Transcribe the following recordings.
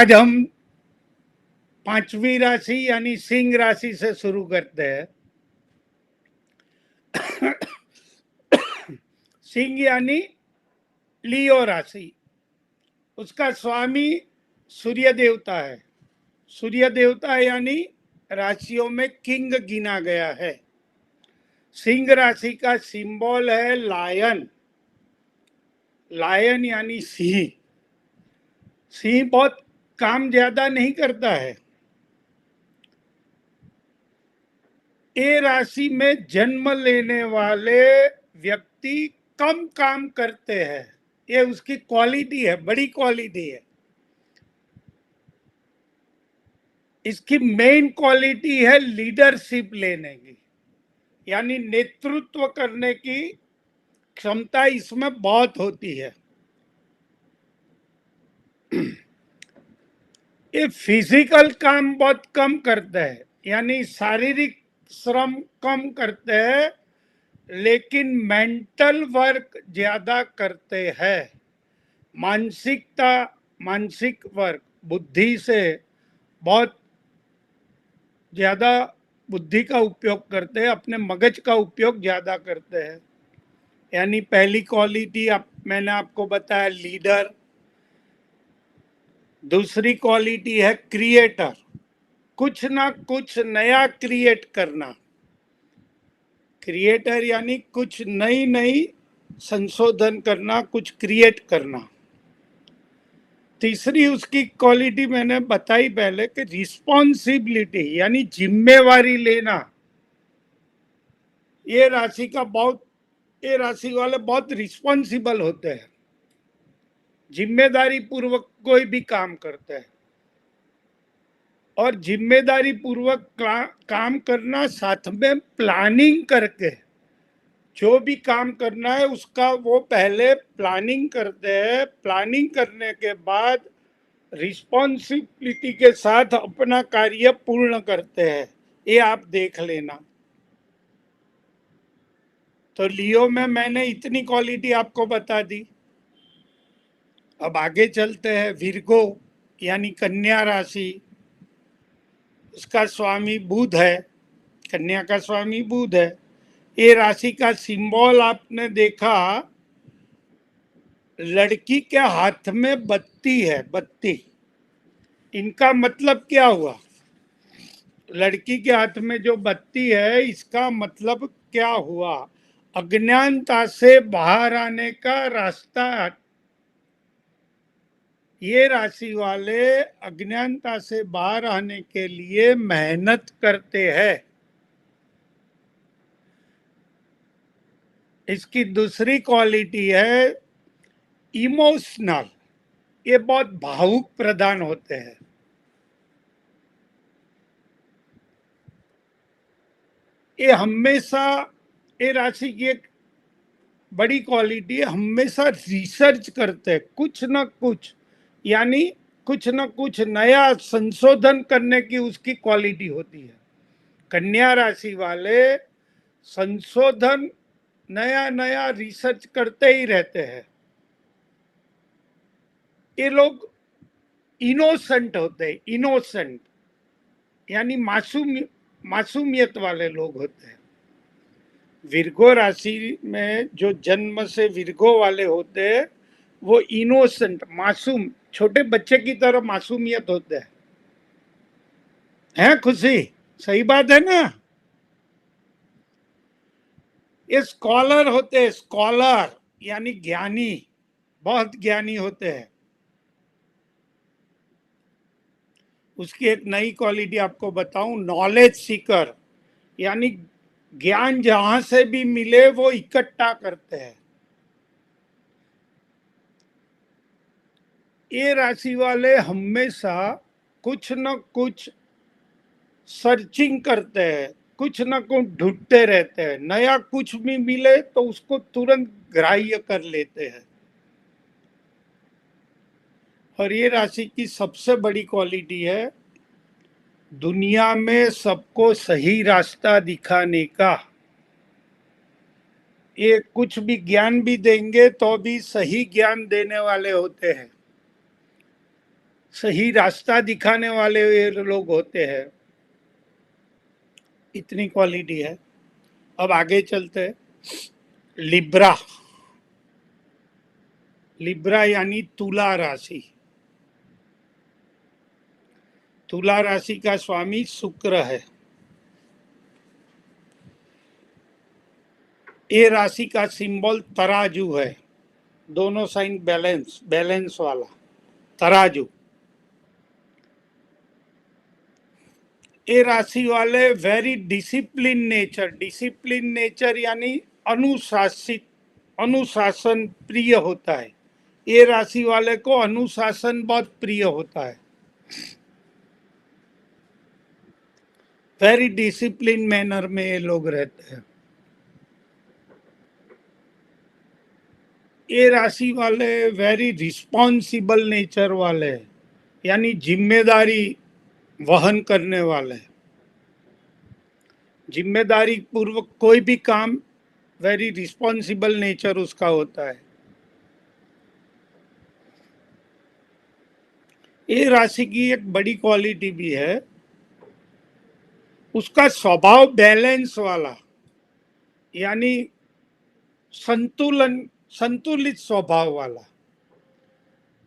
आज हम पांचवी राशि यानी सिंह राशि से शुरू करते हैं। सिंह यानी लियो राशि, उसका स्वामी सूर्य देवता है। सूर्य देवता यानी राशियों में किंग गिना गया है। सिंह राशि का सिंबल है लायन। लायन यानी सिंह। सिंह बहुत काम ज्यादा नहीं करता है। ये राशि में जन्म लेने वाले व्यक्ति कम काम करते हैं। ये उसकी क्वालिटी है, बड़ी क्वालिटी है। इसकी मेन क्वालिटी है लीडरशिप लेने की, यानी नेतृत्व करने की क्षमता इसमें बहुत होती है। ये फिजिकल काम बहुत कम करते हैं, यानी शारीरिक श्रम कम करते हैं, लेकिन मेंटल वर्क ज्यादा करते हैं। मानसिक वर्क, बुद्धि से बहुत ज्यादा बुद्धि का उपयोग करते हैं, अपने मगज का उपयोग ज्यादा करते हैं। यानी पहली क्वालिटी मैंने आपको बताया लीडर। दूसरी क्वालिटी है क्रिएटर, कुछ ना कुछ नया क्रिएट करना। क्रिएटर यानी कुछ नई नई संशोधन करना, कुछ क्रिएट करना। तीसरी उसकी क्वालिटी मैंने बताई पहले कि रिस्पॉन्सिबिलिटी यानी जिम्मेवारी लेना। ये राशि का बहुत ये राशि वाले बहुत रिस्पॉन्सिबल होते हैं, जिम्मेदारी पूर्वक कोई भी काम करते हैं। और जिम्मेदारी पूर्वक काम करना, साथ में प्लानिंग करके जो भी काम करना है उसका वो पहले प्लानिंग करते हैं। प्लानिंग करने के बाद रिस्पॉन्सिबिलिटी के साथ अपना कार्य पूर्ण करते हैं। ये आप देख लेना। तो लियो में मैंने इतनी क्वालिटी आपको बता दी। अब आगे चलते हैं। विर्गो यानी कन्या राशि, उसका स्वामी बुध है। कन्या का स्वामी बुध है। ये राशि का सिंबल आपने देखा, लड़की के हाथ में बत्ती है, बत्ती। इनका मतलब क्या हुआ? लड़की के हाथ में जो बत्ती है, इसका मतलब क्या हुआ? अज्ञानता से बाहर आने का रास्ता। ये राशि वाले अज्ञानता से बाहर आने के लिए मेहनत करते हैं। इसकी दूसरी क्वालिटी है इमोशनल। ये बहुत भावुक प्रधान होते हैं। ये हमेशा, ये राशि की एक बड़ी क्वालिटी है, हमेशा रिसर्च करते हैं कुछ ना कुछ, यानी कुछ ना कुछ नया संशोधन करने की उसकी क्वालिटी होती है। कन्या राशि वाले संशोधन, नया नया रिसर्च करते ही रहते हैं। ये लोग इनोसेंट होते हैं। इनोसेंट यानी मासूमियत वाले लोग होते हैं। विर्गो राशि में जो जन्म से विर्गो वाले होते हैं, वो इनोसेंट, मासूम, छोटे बच्चे की तरह मासूमियत होते हैं। खुशी? सही बात है ना? ये स्कॉलर होते हैं। स्कॉलर यानी ज्ञानी, बहुत ज्ञानी होते हैं। उसकी एक नई क्वालिटी आपको बताऊं, नॉलेज सीकर, यानी ज्ञान जहां से भी मिले वो इकट्ठा करते हैं। ये राशि वाले हमेशा कुछ न कुछ सर्चिंग करते हैं, कुछ न कुछ ढूंढते रहते हैं। नया कुछ भी मिले तो उसको तुरंत ग्राह्य कर लेते हैं। और ये राशि की सबसे बड़ी क्वालिटी है दुनिया में सबको सही रास्ता दिखाने का। ये कुछ भी ज्ञान भी देंगे तो भी सही ज्ञान देने वाले होते हैं। सही रास्ता दिखाने वाले ये लोग होते हैं। इतनी क्वालिटी है। अब आगे चलते हैं। लिब्रा, लिब्रा यानी तुला राशि। तुला राशि का स्वामी शुक्र है। ये राशि का सिंबल तराजू है। दोनों साइन बैलेंस, बैलेंस वाला तराजू। ये राशि वाले very discipline nature, discipline nature यानी अनुशासित, अनुशासन प्रिय होता है। ये राशि वाले को अनुशासन बहुत प्रिय होता है। वेरी डिसिप्लिन मैनर में ये लोग रहते हैं। ये राशि वाले वेरी रिस्पॉन्सिबल नेचर वाले हैं, यानी जिम्मेदारी वहन करने वाले। जिम्मेदारी पूर्वक कोई भी काम, वेरी रिस्पॉन्सिबल नेचर उसका होता है। ये राशि की एक बड़ी क्वालिटी भी है, उसका स्वभाव बैलेंस वाला, यानी संतुलन, संतुलित स्वभाव वाला।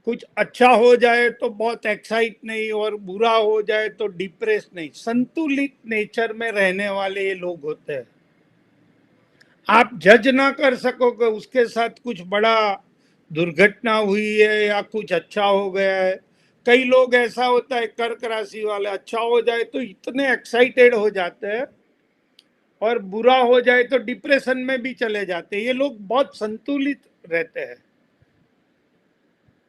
कुछ अच्छा हो जाए तो बहुत एक्साइट नहीं, और बुरा हो जाए तो डिप्रेस नहीं। संतुलित नेचर में रहने वाले ये लोग होते हैं। आप जज ना कर सकोगे उसके साथ कुछ बड़ा दुर्घटना हुई है या कुछ अच्छा हो गया है। कई लोग ऐसा होता है कर्क राशि वाले, अच्छा हो जाए तो इतने एक्साइटेड हो जाते हैं, और बुरा हो जाए तो डिप्रेशन में भी चले जाते हैं। ये लोग बहुत संतुलित रहते हैं,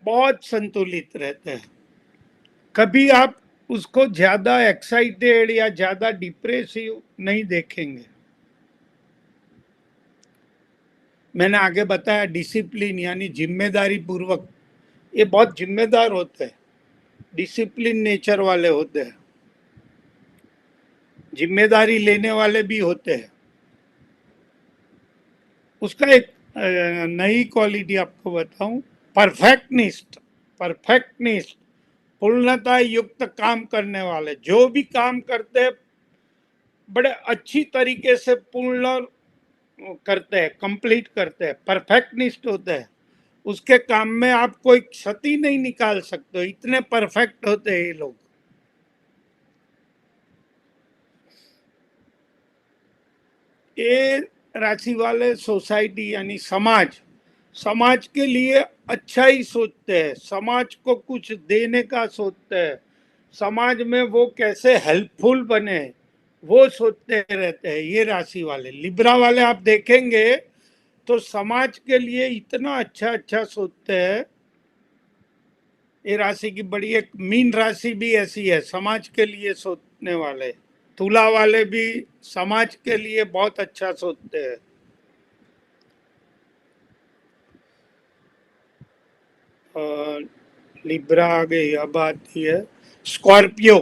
बहुत संतुलित रहते हैं। कभी आप उसको ज्यादा एक्साइटेड या ज्यादा डिप्रेसिव नहीं देखेंगे। मैंने आगे बताया डिसिप्लिन यानी जिम्मेदारी पूर्वक, ये बहुत जिम्मेदार होते हैं, डिसिप्लिन नेचर वाले होते हैं, जिम्मेदारी लेने वाले भी होते हैं। उसका एक नई क्वालिटी आपको बताऊं, परफेक्टनिस्ट। परफेक्टनिस्ट, पूर्णता युक्त काम करने वाले, जो भी काम करते हैं बड़े अच्छी तरीके से पूर्ण करते हैं, कंप्लीट करते हैं, परफेक्टनिस्ट होते हैं। उसके काम में आप कोई क्षति नहीं निकाल सकते, इतने परफेक्ट होते हैं ये लोग। ये राशि वाले सोसाइटी यानी समाज, समाज के लिए अच्छा ही सोचते हैं, समाज को कुछ देने का सोचते हैं, समाज में वो कैसे हेल्पफुल बने वो सोचते रहते हैं। ये राशि वाले, लिब्रा वाले आप देखेंगे तो समाज के लिए इतना अच्छा अच्छा सोचते हैं। ये राशि की बड़ी एक मीन राशि भी ऐसी है, समाज के लिए सोचने वाले। तुला वाले भी समाज के लिए बहुत अच्छा सोचते हैं। और लिब्रा आ गई, अब आती है स्कॉर्पियो।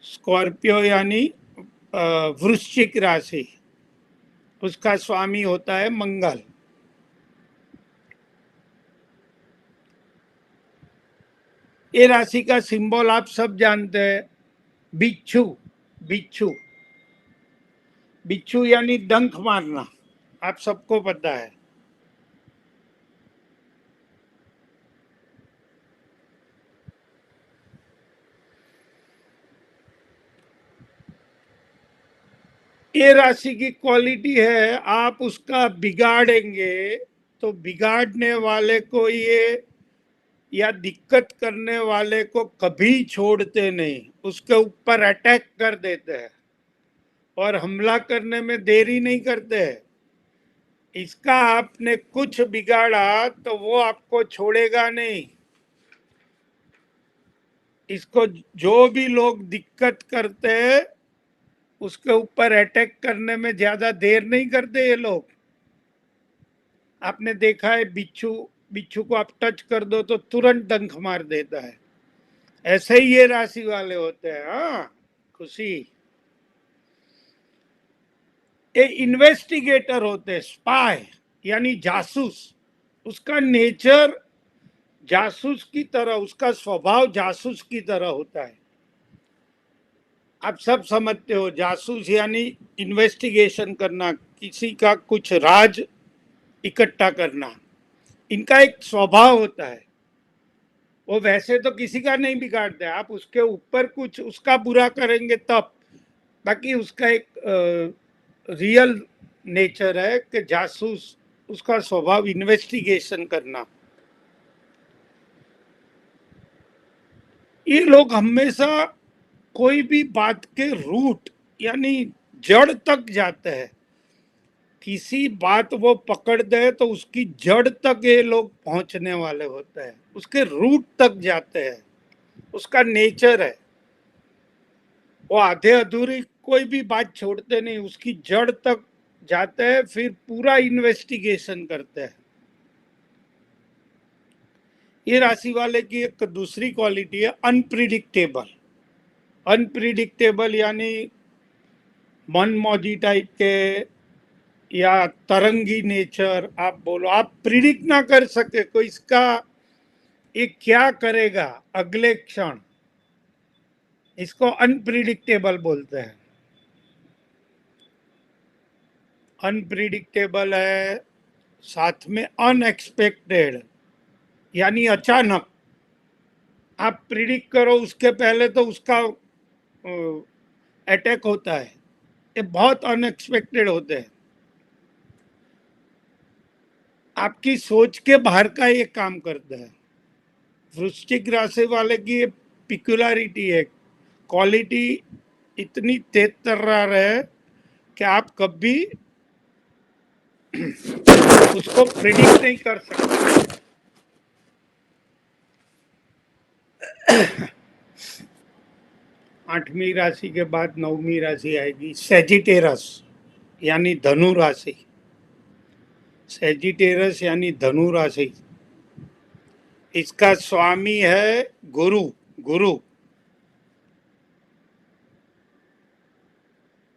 स्कॉर्पियो यानी वृश्चिक राशि, उसका स्वामी होता है मंगल। ये राशि का सिंबल आप सब जानते हैं, बिच्छू। बिच्छू, बिच्छू यानी डंक मारना, आप सबको पता है। ये राशि की क्वालिटी है, आप उसका बिगाड़ेंगे तो बिगाड़ने वाले को ये, या दिक्कत करने वाले को कभी छोड़ते नहीं, उसके ऊपर अटैक कर देते हैं और हमला करने में देरी नहीं करते हैं। इसका आपने कुछ बिगाड़ा तो वो आपको छोड़ेगा नहीं। इसको जो भी लोग दिक्कत करते हैं उसके ऊपर अटैक करने में ज्यादा देर नहीं करते ये लोग। आपने देखा है बिच्छू, बिच्छू को आप टच कर दो तो तुरंत डंक मार देता है। ऐसे ही ये राशि वाले होते हैं। हाँ खुशी, ये इन्वेस्टिगेटर होते हैं, स्पाई यानी जासूस। उसका नेचर जासूस की तरह, उसका स्वभाव जासूस की तरह होता है। आप सब समझते हो, जासूस यानी इन्वेस्टिगेशन करना, किसी का कुछ राज इकट्ठा करना, इनका एक स्वभाव होता है। वो वैसे तो किसी का नहीं बिगाड़ते, आप उसके ऊपर कुछ उसका बुरा करेंगे तब, बाकी उसका एक रियल नेचर है कि जासूस, उसका स्वभाव इन्वेस्टिगेशन करना। ये लोग हमेशा कोई भी बात के रूट यानी जड़ तक जाते हैं। किसी बात वो पकड़ दे तो उसकी जड़ तक ये लोग पहुंचने वाले होते हैं, उसके रूट तक जाते हैं, उसका नेचर है। वो आधे अधूरी कोई भी बात छोड़ते नहीं, उसकी जड़ तक जाते हैं, फिर पूरा इन्वेस्टिगेशन करते हैं। ये राशि वाले की एक दूसरी क्वालिटी है अनप्रिडिक्टेबल। अनप्रिडिक्टेबल यानी मनमौजी टाइप के या तरंगी नेचर, आप बोलो, आप प्रिडिक्ट ना कर सके कोई इसका ये क्या करेगा अगले क्षण, इसको अनप्रिडिक्टेबल बोलते हैं। अनप्रिडिक्टेबल है, साथ में अनएक्सपेक्टेड यानी अचानक। आप प्रिडिक्ट करो उसके पहले तो उसका अटैक होता है, ये बहुत अनएक्सपेक्टेड होते हैं। आपकी सोच के बाहर का ये काम करता है। वृश्चिक राशि वाले की ये पिकुलरिटी है, क्वालिटी इतनी तेज तर्रार है कि आप कभी उसको प्रिडिक्ट नहीं कर सकते। आठवीं राशि के बाद नौवीं राशि आएगी सेजिटेरस यानी धनु राशि। सेजिटेरस यानी धनु राशि, इसका स्वामी है गुरु। गुरु,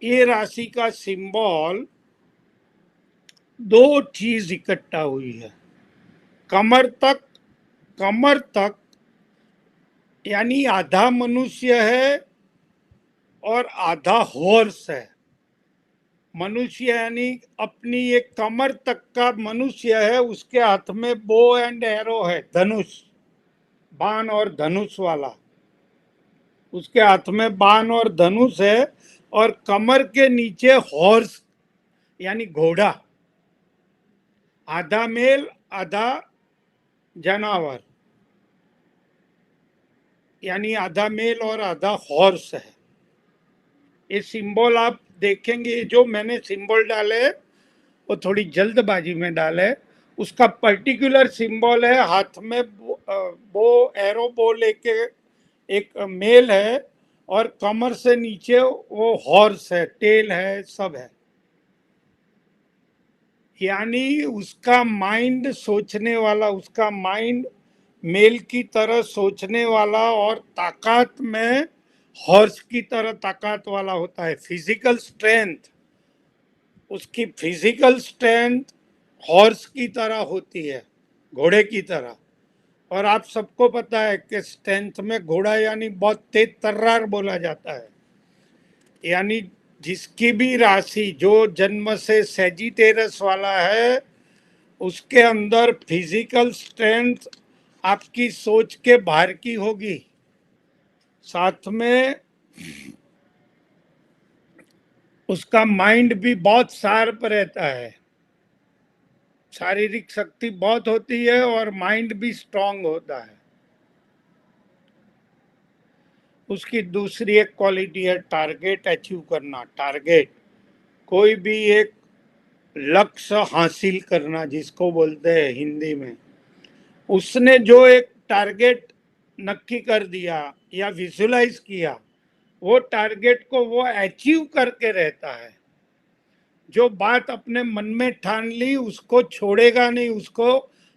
ये राशि का सिंबल दो चीज इकट्ठा हुई है, कमर तक। कमर तक यानी आधा मनुष्य है और आधा हॉर्स है। मनुष्य यानी अपनी एक कमर तक का मनुष्य है, उसके हाथ में बो एंड एरो है, धनुष, बाण और धनुष वाला। उसके हाथ में बाण और धनुष है, और कमर के नीचे हॉर्स यानी घोड़ा, आधा मेल आधा जानवर, यानी आधा मेल और आधा हॉर्स है। ये सिंबल आप देखेंगे, जो मैंने सिंबल डाले वो थोड़ी जल्दबाजी में डाले। उसका पर्टिकुलर सिंबल है, हाथ में बो एरो बो लेके एक मेल है, और कमर से नीचे वो हॉर्स है, टेल है, सब है। यानी उसका माइंड सोचने वाला, उसका माइंड मेल की तरह सोचने वाला और ताकत में हॉर्स की तरह ताकत वाला होता है। फिजिकल स्ट्रेंथ, उसकी फिजिकल स्ट्रेंथ हॉर्स की तरह होती है, घोड़े की तरह। और आप सबको पता है कि स्ट्रेंथ में घोड़ा यानी बहुत तेज तर्रार बोला जाता है। यानी जिसकी भी राशि जो जन्म से सेजिटेरस वाला है, उसके अंदर फिजिकल स्ट्रेंथ आपकी सोच के बाहर की होगी। साथ में उसका माइंड भी बहुत शार्प रहता है, शारीरिक शक्ति बहुत होती है और माइंड भी स्ट्रांग होता है। उसकी दूसरी एक क्वालिटी है टारगेट अचीव करना। टारगेट, कोई भी एक लक्ष्य हासिल करना जिसको बोलते हैं हिंदी में। उसने जो एक टारगेट नक्की कर दिया या विजुलाइज किया, वो टारगेट को वो अचीव करके रहता है। जो बात अपने मन में ठान ली उसको छोड़ेगा नहीं, उसको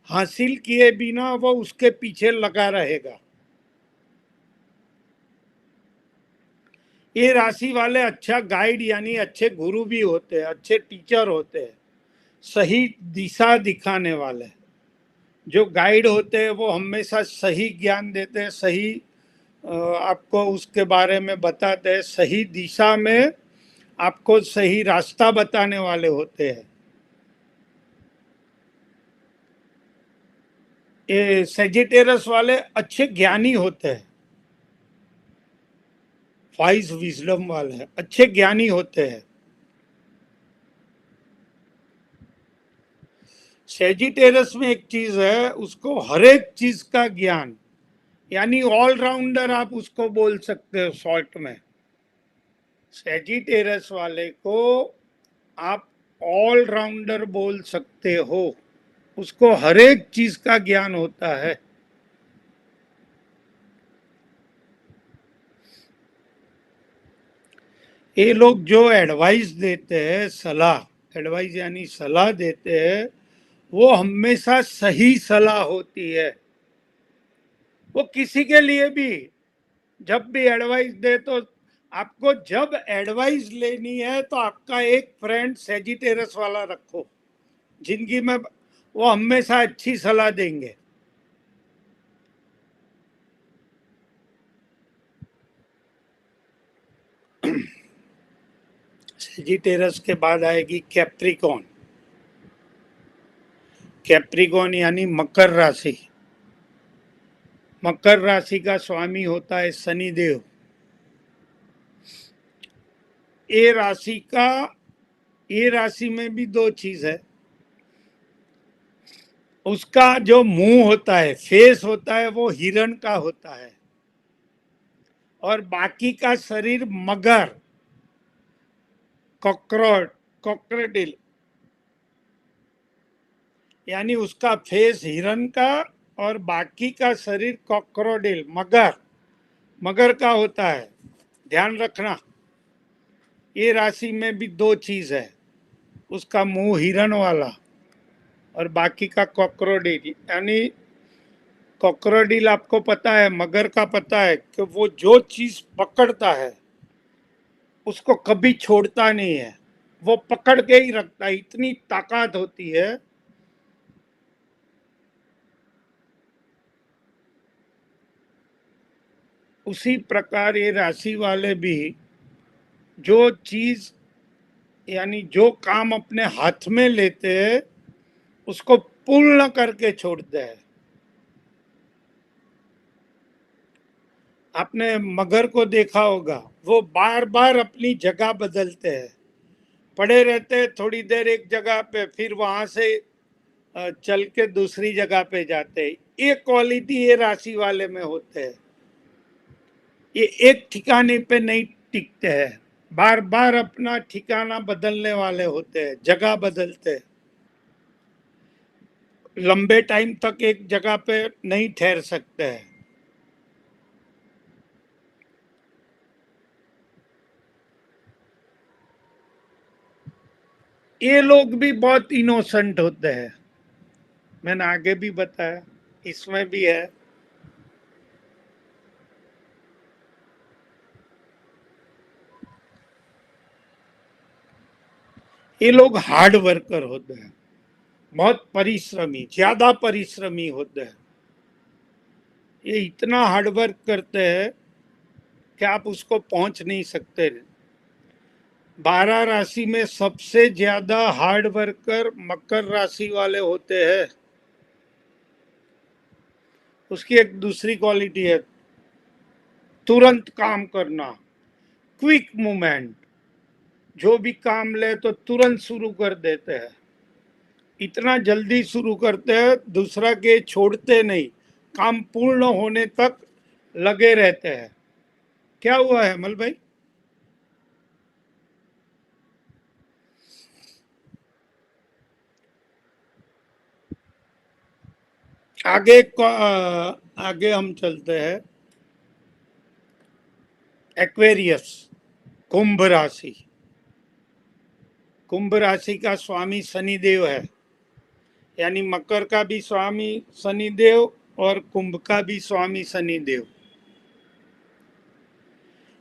हासिल किए बिना वो उसके पीछे लगा रहेगा। ये राशि वाले अच्छा गाइड यानी अच्छे गुरु भी होते हैं, अच्छे टीचर होते हैं, सही दिशा दिखाने वाले। जो गाइड होते हैं वो हमेशा सही ज्ञान देते हैं, सही आपको उसके बारे में बताते हैं, सही दिशा में आपको सही रास्ता बताने वाले होते हैं। ये सेजिटेरस वाले अच्छे ज्ञानी होते हैं, वाइज विजडम वाले अच्छे ज्ञानी होते हैं। सेजिटेरस में एक चीज है, उसको हर एक चीज का ज्ञान, यानी ऑलराउंडर आप उसको बोल सकते हो शॉर्ट में। सेजिटेरस वाले को आप ऑलराउंडर बोल सकते हो, उसको हर एक चीज का ज्ञान होता है। ये लोग जो एडवाइस देते हैं, सलाह, एडवाइस यानी सलाह देते हैं, वो हमेशा सही सलाह होती है। वो किसी के लिए भी जब भी एडवाइस दे तो आपको जब एडवाइस लेनी है तो आपका एक फ्रेंड सेजिटेरस वाला रखो जिंदगी में, वो हमेशा अच्छी सलाह देंगे। सेजिटेरस के बाद आएगी कैप्रिकॉन। कैप्रिकॉन यानी मकर राशि। मकर राशि का स्वामी होता है शनिदेव। ये राशि का, ये राशि में भी दो चीज है, उसका जो मुंह होता है, फेस होता है, वो हिरण का होता है, और बाकी का शरीर मगर, कॉकरोडिल, यानी उसका फेस हिरण का और बाकी का शरीर कॉकरोडिल, मगर, मगर का होता है। ध्यान रखना, ये राशि में भी दो चीज है, उसका मुंह हिरण वाला और बाकी का कॉकरोडिल। यानी कॉकरोडिल आपको पता है, मगर का पता है कि वो जो चीज पकड़ता है उसको कभी छोड़ता नहीं है, वो पकड़ के ही रखता है, इतनी ताकत होती है। उसी प्रकार ये राशि वाले भी जो चीज यानी जो काम अपने हाथ में लेते हैं उसको पूर्ण करके छोड़ते हैं। आपने मगर को देखा होगा, वो बार बार अपनी जगह बदलते हैं, पड़े रहते हैं थोड़ी देर एक जगह पे, फिर वहां से चल के दूसरी जगह पे जाते हैं। ये क्वालिटी ये राशि वाले में होते हैं, ये एक ठिकाने पे नहीं टिकते हैं, बार बार अपना ठिकाना बदलने वाले होते हैं, जगह बदलते हैं, लंबे टाइम तक एक जगह पे नहीं ठहर सकते हैं। ये लोग भी बहुत इनोसेंट होते हैं, मैंने आगे भी बताया, इसमें भी है। ये लोग हार्ड वर्कर होते हैं, बहुत परिश्रमी, ज्यादा परिश्रमी होते हैं। ये इतना हार्ड वर्क करते हैं कि आप उसको पहुंच नहीं सकते। 12 राशि में सबसे ज्यादा हार्ड वर्कर मकर राशि वाले होते हैं। उसकी एक दूसरी क्वालिटी है, तुरंत काम करना, क्विक मूवमेंट, जो भी काम ले तो तुरंत शुरू कर देते हैं, इतना जल्दी शुरू करते हैं, दूसरा के छोड़ते नहीं, काम पूर्ण होने तक लगे रहते हैं। क्या हुआ है मल भाई? आगे आगे हम चलते हैं। एक्वेरियस, कुंभ राशि। कुंभ राशि का स्वामी शनिदेव है, यानी मकर का भी स्वामी शनिदेव और कुंभ का भी स्वामी शनिदेव।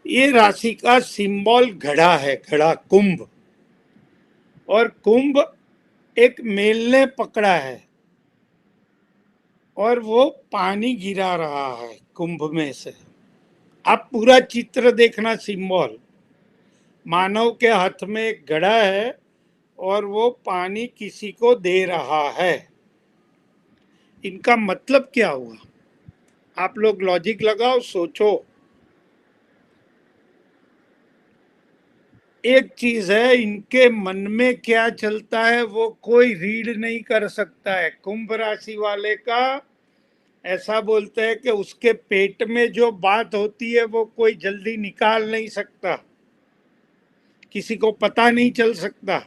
ये राशि का सिंबल घड़ा है, घड़ा, कुंभ, और कुंभ एक मेल ने पकड़ा है। और वो पानी गिरा रहा है कुंभ में से। आप पूरा चित्र देखना, सिंबल मानव के हाथ में एक घड़ा है और वो पानी किसी को दे रहा है। इनका मतलब क्या हुआ? आप लोग लॉजिक लगाओ, सोचो। एक चीज है, इनके मन में क्या चलता है वो कोई रीड नहीं कर सकता है। कुंभ राशि वाले का ऐसा बोलते हैं कि उसके पेट में जो बात होती है वो कोई जल्दी निकाल नहीं सकता, किसी को पता नहीं चल सकता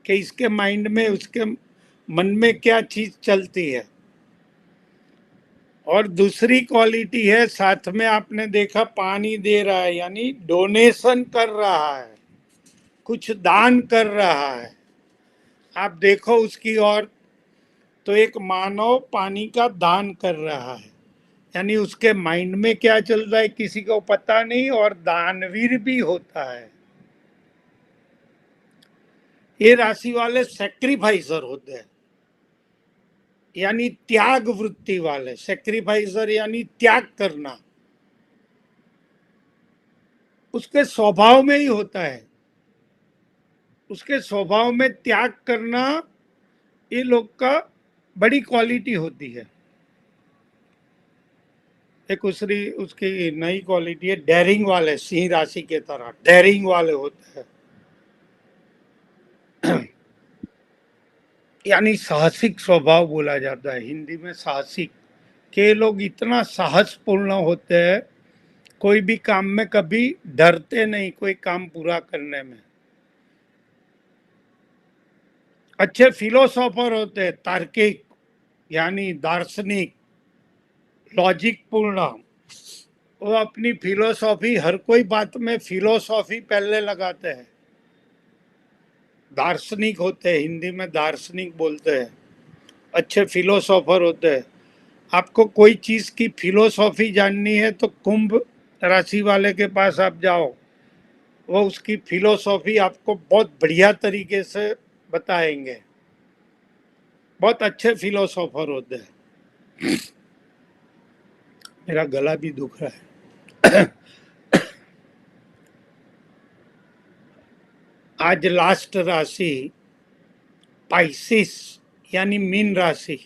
कि इसके माइंड में, उसके मन में क्या चीज चलती है। और दूसरी क्वालिटी है, साथ में आपने देखा पानी दे रहा है, यानी डोनेशन कर रहा है, कुछ दान कर रहा है। आप देखो उसकी ओर, तो एक मानव पानी का दान कर रहा है, यानी उसके माइंड में क्या चल रहा है किसी को पता नहीं, और दानवीर भी होता है। ये राशि वाले सेक्रीफाइसर होते हैं, यानी त्याग वृत्ति वाले। सेक्रीफाइसर यानी त्याग करना, उसके स्वभाव में ही होता है। उसके स्वभाव में त्याग करना ये लोग का बड़ी क्वालिटी होती है। एक दूसरी उसकी नई क्वालिटी है, डेयरिंग वाले। सिंह राशि के तरह डेयरिंग वाले होते हैं, यानी साहसिक स्वभाव बोला जाता है हिंदी में, साहसिक। के लोग इतना साहसपूर्ण होते हैं, कोई भी काम में कभी डरते नहीं, कोई काम पूरा करने में। अच्छे फिलोसोफर होते हैं, तार्किक यानी दार्शनिक, लॉजिक पूर्ण। वो अपनी फिलोसॉफी, हर कोई बात में फिलोसॉफी पहले लगाते हैं। दार्शनिक होते हैं, हिंदी में दार्शनिक बोलते हैं। अच्छे फिलोसोफर होते हैं। आपको कोई चीज की फिलोसॉफी जाननी है तो कुंभ राशि वाले के पास आप जाओ, वो उसकी फिलोसॉफी आपको बहुत बढ़िया तरीके से बताएंगे। बहुत अच्छे फिलोसोफर होते हैं। मेरा गला भी दुख रहा है। आज लास्ट राशि पाइसिस, यानी मीन राशि।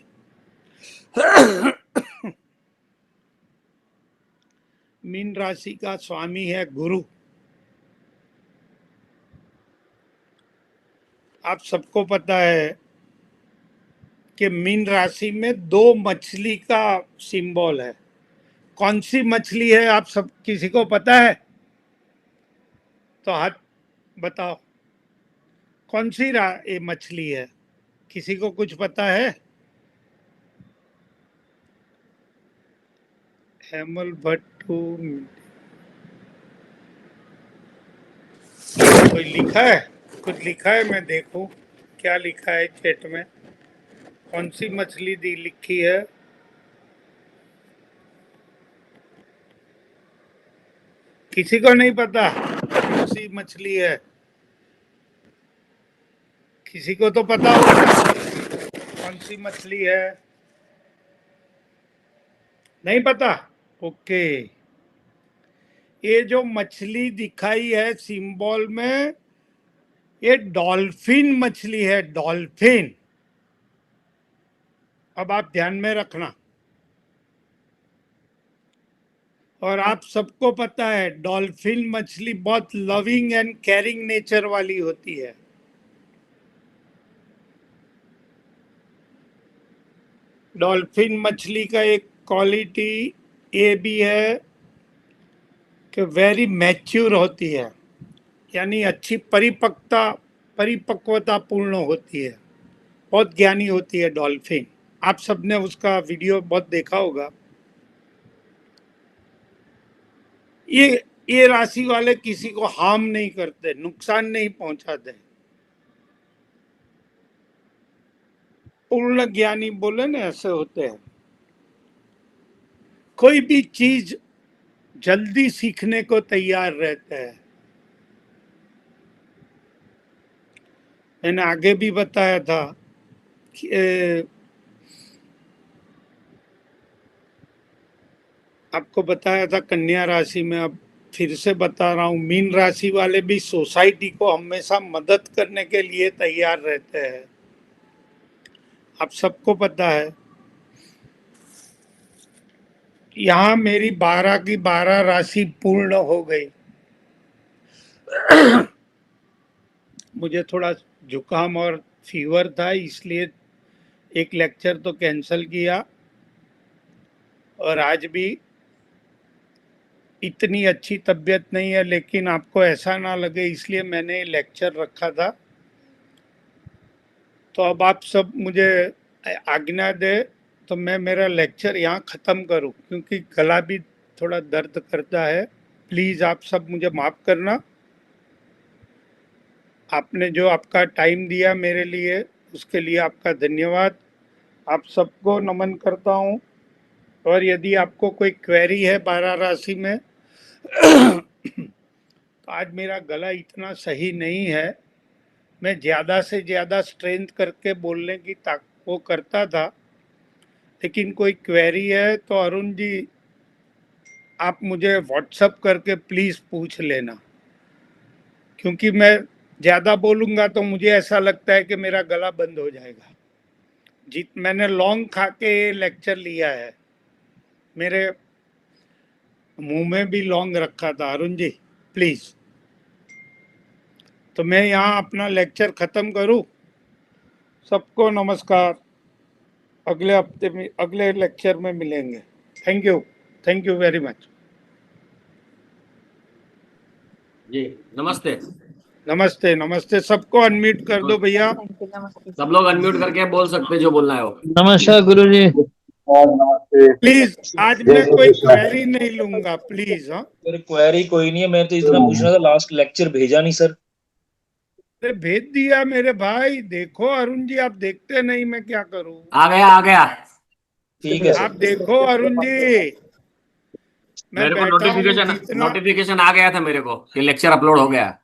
मीन राशि का स्वामी है गुरु। आप सबको पता है कि मीन राशि में दो मछली का सिंबल है। कौन सी मछली है आप सब, किसी को पता है तो हाथ बताओ। कौन सी ये मछली है, किसी को कुछ पता है? हेमल भट्टू। कोई लिखा है, कुछ लिखा है? मैं देखूं क्या लिखा है चैट में। कौन सी मछली दी लिखी है? किसी को नहीं पता कौन सी मछली है? किसी को तो पता होगा कौन सी मछली है। नहीं पता? ओके। ये जो मछली दिखाई है सिंबल में, ये डॉल्फिन मछली है, डॉल्फिन। अब आप ध्यान में रखना। और आप सबको पता है डॉल्फिन मछली बहुत लविंग एंड केयरिंग नेचर वाली होती है। डॉल्फिन मछली का एक क्वालिटी ये भी है कि वेरी मैच्योर होती है, यानी अच्छी परिपक्वता पूर्ण होती है। बहुत ज्ञानी होती है डॉल्फिन। आप सबने उसका वीडियो बहुत देखा होगा। ये ये राशि वाले किसी को हार्म नहीं करते, नुकसान नहीं पहुंचाते। पूर्ण ज्ञानी बोले ना, ऐसे होते हैं। कोई भी चीज जल्दी सीखने को तैयार रहते हैं। मैंने आगे भी बताया था कि आपको बताया था कन्या राशि में, अब फिर से बता रहा हूँ, मीन राशि वाले भी सोसाइटी को हमेशा मदद करने के लिए तैयार रहते हैं, आप सबको पता है। यहाँ मेरी 12 की 12 राशि पूर्ण हो गई। मुझे थोड़ा जुकाम और फीवर था, इसलिए एक लेक्चर तो कैंसिल किया, और आज भी इतनी अच्छी तबीयत नहीं है, लेकिन आपको ऐसा ना लगे इसलिए मैंने लेक्चर रखा था। तो अब आप सब मुझे आज्ञा दे तो मैं मेरा लेक्चर यहाँ ख़त्म करूँ, क्योंकि गला भी थोड़ा दर्द करता है। प्लीज़ आप सब मुझे माफ़ करना। आपने जो आपका टाइम दिया मेरे लिए, उसके लिए आपका धन्यवाद। आप सबको नमन करता हूँ। और यदि आपको कोई क्वेरी है 12 राशि में तो आज मेरा गला इतना सही नहीं है, मैं ज़्यादा से ज़्यादा स्ट्रेंथ करके बोलने की वो करता था, लेकिन कोई क्वेरी है तो अरुण जी आप मुझे व्हाट्सअप करके प्लीज़ पूछ लेना, क्योंकि मैं ज़्यादा बोलूँगा तो मुझे ऐसा लगता है कि मेरा गला बंद हो जाएगा। मैंने लौंग खा के लेक्चर लिया है, मेरे मुंह में भी लौंग रखा था। अरुण जी प्लीज़, तो मैं यहाँ अपना लेक्चर ख़त्म करूँ। सबको नमस्कार, अगले हफ्ते में अगले लेक्चर में मिलेंगे। थैंक यू वेरी मच जी। नमस्ते नमस्ते नमस्ते। सबको अनम्यूट कर दो भैया, सब लोग अनम्यूट करके बोल सकते जो बोलना है वो। नमस्कार गुरु जी। प्लीज आज मैं कोई क्वेरी नहीं लूंगा प्लीज। हाँ सर क्वेरी कोई नहीं है, मैं तो इतना पूछ रहा था, लास्ट लेक्चर भेजा नहीं सर। अरे भेज दिया मेरे भाई, देखो अरुण जी आप देखते नहीं, मैं क्या करूं। आ गया आ गया। ठीक है आप सर। देखो अरुण जी, मैं मेरे को बैठा हूँ नोटिफिकेशन जितना। नोटिफिकेशन आ गया था मेरे को कि लेक्चर अपलोड हो गया।